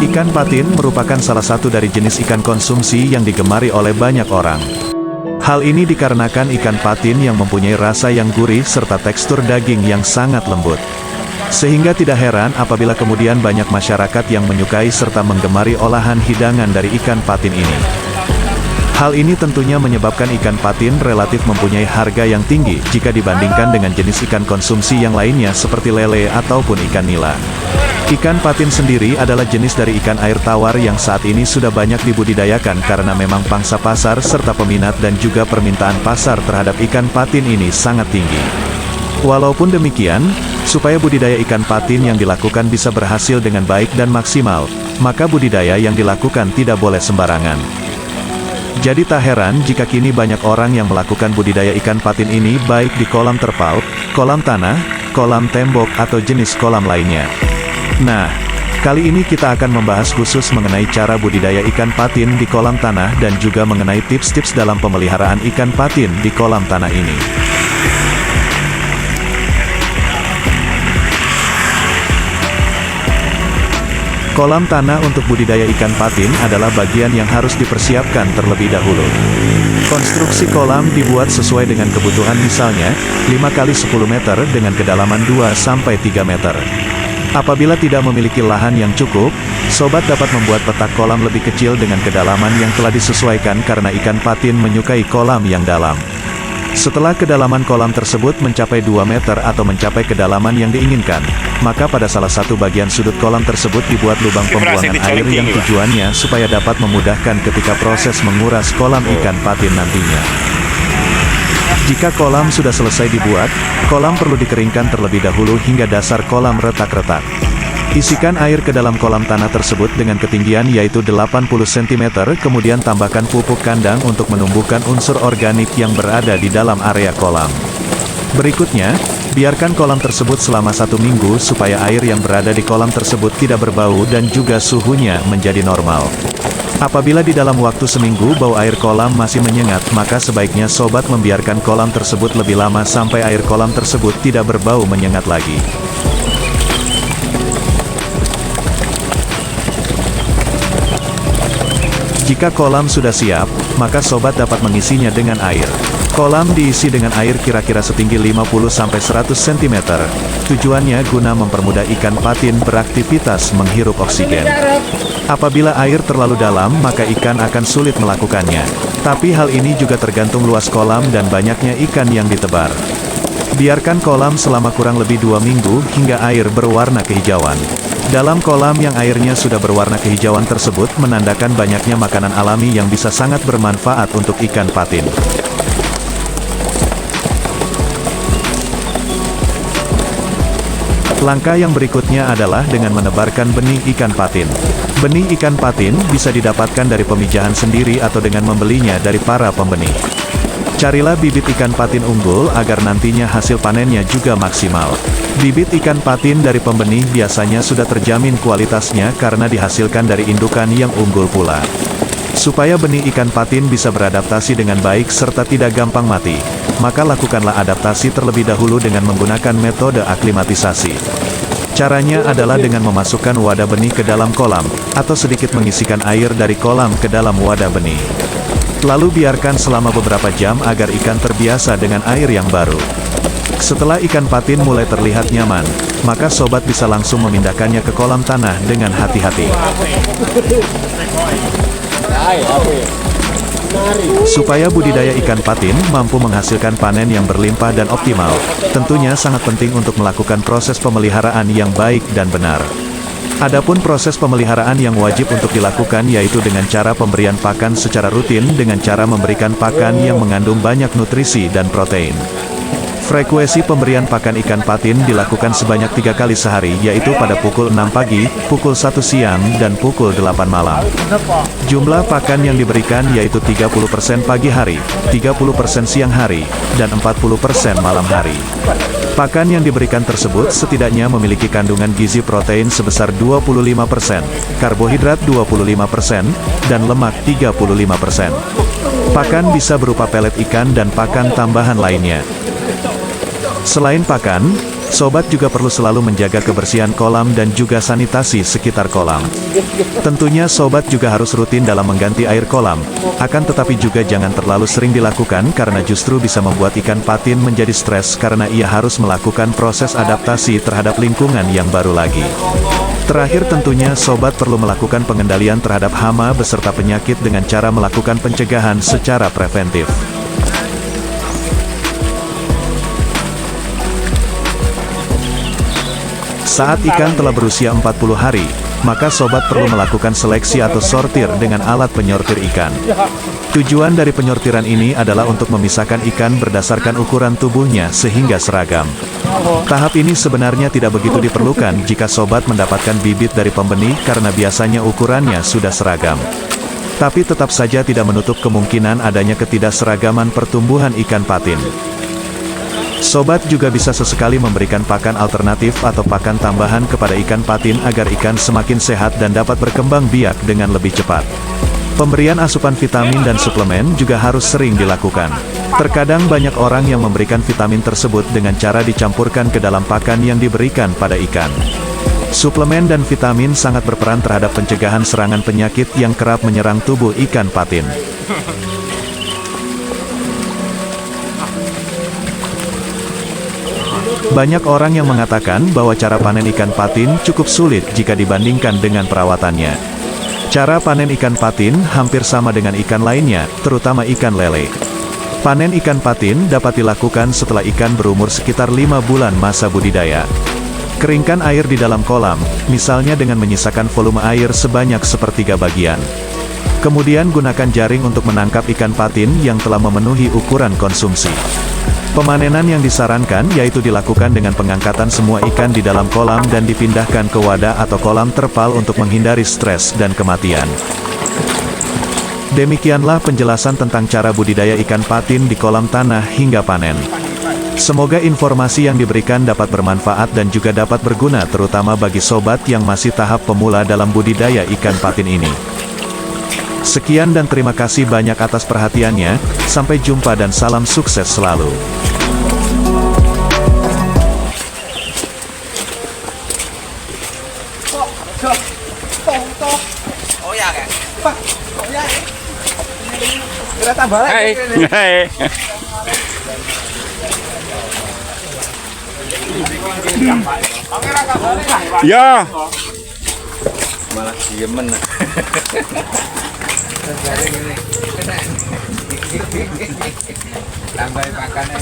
Ikan patin merupakan salah satu dari jenis ikan konsumsi yang digemari oleh banyak orang. Hal ini dikarenakan ikan patin yang mempunyai rasa yang gurih serta tekstur daging yang sangat lembut. Sehingga tidak heran apabila kemudian banyak masyarakat yang menyukai serta menggemari olahan hidangan dari ikan patin ini. Hal ini tentunya menyebabkan ikan patin relatif mempunyai harga yang tinggi jika dibandingkan dengan jenis ikan konsumsi yang lainnya seperti lele ataupun ikan nila. Ikan patin sendiri adalah jenis dari ikan air tawar yang saat ini sudah banyak dibudidayakan karena memang pangsa pasar serta peminat dan juga permintaan pasar terhadap ikan patin ini sangat tinggi. Walaupun demikian, supaya budidaya ikan patin yang dilakukan bisa berhasil dengan baik dan maksimal, maka budidaya yang dilakukan tidak boleh sembarangan. Jadi tak heran jika kini banyak orang yang melakukan budidaya ikan patin ini baik di kolam terpaut, kolam tanah, kolam tembok atau jenis kolam lainnya. Nah, kali ini kita akan membahas khusus mengenai cara budidaya ikan patin di kolam tanah dan juga mengenai tips-tips dalam pemeliharaan ikan patin di kolam tanah ini. Kolam tanah untuk budidaya ikan patin adalah bagian yang harus dipersiapkan terlebih dahulu. Konstruksi kolam dibuat sesuai dengan kebutuhan, misalnya 5 x 10 meter dengan kedalaman 2-3 meter. Apabila tidak memiliki lahan yang cukup, sobat dapat membuat petak kolam lebih kecil dengan kedalaman yang telah disesuaikan karena ikan patin menyukai kolam yang dalam. Setelah kedalaman kolam tersebut mencapai 2 meter atau mencapai kedalaman yang diinginkan, maka pada salah satu bagian sudut kolam tersebut dibuat lubang pembuangan air yang tujuannya supaya dapat memudahkan ketika proses menguras kolam ikan patin nantinya. Jika kolam sudah selesai dibuat, kolam perlu dikeringkan terlebih dahulu hingga dasar kolam retak-retak. Isikan air ke dalam kolam tanah tersebut dengan ketinggian yaitu 80 cm, kemudian tambahkan pupuk kandang untuk menumbuhkan unsur organik yang berada di dalam area kolam. Berikutnya, biarkan kolam tersebut selama 1 minggu supaya air yang berada di kolam tersebut tidak berbau dan juga suhunya menjadi normal. Apabila di dalam waktu seminggu bau air kolam masih menyengat, maka sebaiknya sobat membiarkan kolam tersebut lebih lama sampai air kolam tersebut tidak berbau menyengat lagi. Jika kolam sudah siap, maka sobat dapat mengisinya dengan air. Kolam diisi dengan air kira-kira setinggi 50-100 cm. Tujuannya guna mempermudah ikan patin beraktivitas menghirup oksigen. Apabila air terlalu dalam, maka ikan akan sulit melakukannya. Tapi hal ini juga tergantung luas kolam dan banyaknya ikan yang ditebar. Biarkan kolam selama kurang lebih 2 minggu hingga air berwarna kehijauan. Dalam kolam yang airnya sudah berwarna kehijauan tersebut menandakan banyaknya makanan alami yang bisa sangat bermanfaat untuk ikan patin. Langkah yang berikutnya adalah dengan menebarkan benih ikan patin. Benih ikan patin bisa didapatkan dari pemijahan sendiri atau dengan membelinya dari para pembenih. Carilah bibit ikan patin unggul agar nantinya hasil panennya juga maksimal. Bibit ikan patin dari pembenih biasanya sudah terjamin kualitasnya karena dihasilkan dari indukan yang unggul pula. Supaya benih ikan patin bisa beradaptasi dengan baik serta tidak gampang mati, maka lakukanlah adaptasi terlebih dahulu dengan menggunakan metode aklimatisasi. Caranya adalah dengan memasukkan wadah benih ke dalam kolam, atau sedikit mengisikan air dari kolam ke dalam wadah benih. Lalu biarkan selama beberapa jam agar ikan terbiasa dengan air yang baru. Setelah ikan patin mulai terlihat nyaman, maka sobat bisa langsung memindahkannya ke kolam tanah dengan hati-hati. Supaya budidaya ikan patin mampu menghasilkan panen yang berlimpah dan optimal, tentunya sangat penting untuk melakukan proses pemeliharaan yang baik dan benar. Adapun proses pemeliharaan yang wajib untuk dilakukan yaitu dengan cara pemberian pakan secara rutin dengan cara memberikan pakan yang mengandung banyak nutrisi dan protein. Frekuensi pemberian pakan ikan patin dilakukan sebanyak 3 kali sehari, yaitu pada pukul 6 pagi, pukul 1 siang, dan pukul 8 malam. Jumlah pakan yang diberikan yaitu 30% pagi hari, 30% siang hari, dan 40% malam hari. Pakan yang diberikan tersebut setidaknya memiliki kandungan gizi protein sebesar 25%, karbohidrat 25%, dan lemak 35%. Pakan bisa berupa pelet ikan dan pakan tambahan lainnya. Selain pakan, Sobat juga perlu selalu menjaga kebersihan kolam dan juga sanitasi sekitar kolam. Tentunya sobat juga harus rutin dalam mengganti air kolam, akan tetapi juga jangan terlalu sering dilakukan karena justru bisa membuat ikan patin menjadi stres karena ia harus melakukan proses adaptasi terhadap lingkungan yang baru lagi. Terakhir tentunya sobat perlu melakukan pengendalian terhadap hama beserta penyakit dengan cara melakukan pencegahan secara preventif. Saat ikan telah berusia 40 hari, maka sobat perlu melakukan seleksi atau sortir dengan alat penyortir ikan. Tujuan dari penyortiran ini adalah untuk memisahkan ikan berdasarkan ukuran tubuhnya sehingga seragam. Tahap ini sebenarnya tidak begitu diperlukan jika sobat mendapatkan bibit dari pembenih karena biasanya ukurannya sudah seragam. Tapi tetap saja tidak menutup kemungkinan adanya ketidakseragaman pertumbuhan ikan patin. Sobat juga bisa sesekali memberikan pakan alternatif atau pakan tambahan kepada ikan patin agar ikan semakin sehat dan dapat berkembang biak dengan lebih cepat. Pemberian asupan vitamin dan suplemen juga harus sering dilakukan. Terkadang banyak orang yang memberikan vitamin tersebut dengan cara dicampurkan ke dalam pakan yang diberikan pada ikan. Suplemen dan vitamin sangat berperan terhadap pencegahan serangan penyakit yang kerap menyerang tubuh ikan patin. Banyak orang yang mengatakan bahwa cara panen ikan patin cukup sulit jika dibandingkan dengan perawatannya. Cara panen ikan patin hampir sama dengan ikan lainnya, terutama ikan lele. Panen ikan patin dapat dilakukan setelah ikan berumur sekitar 5 bulan masa budidaya. Keringkan air di dalam kolam, misalnya dengan menyisakan volume air sebanyak sepertiga bagian. Kemudian gunakan jaring untuk menangkap ikan patin yang telah memenuhi ukuran konsumsi. Pemanenan yang disarankan yaitu dilakukan dengan pengangkatan semua ikan di dalam kolam dan dipindahkan ke wadah atau kolam terpal untuk menghindari stres dan kematian. Demikianlah penjelasan tentang cara budidaya ikan patin di kolam tanah hingga panen. Semoga informasi yang diberikan dapat bermanfaat dan juga dapat berguna terutama bagi sobat yang masih tahap pemula dalam budidaya ikan patin ini. Sekian dan terima kasih banyak atas perhatiannya, sampai jumpa dan salam sukses selalu. Hai. Ya. Malah diemen. Tambah makanan.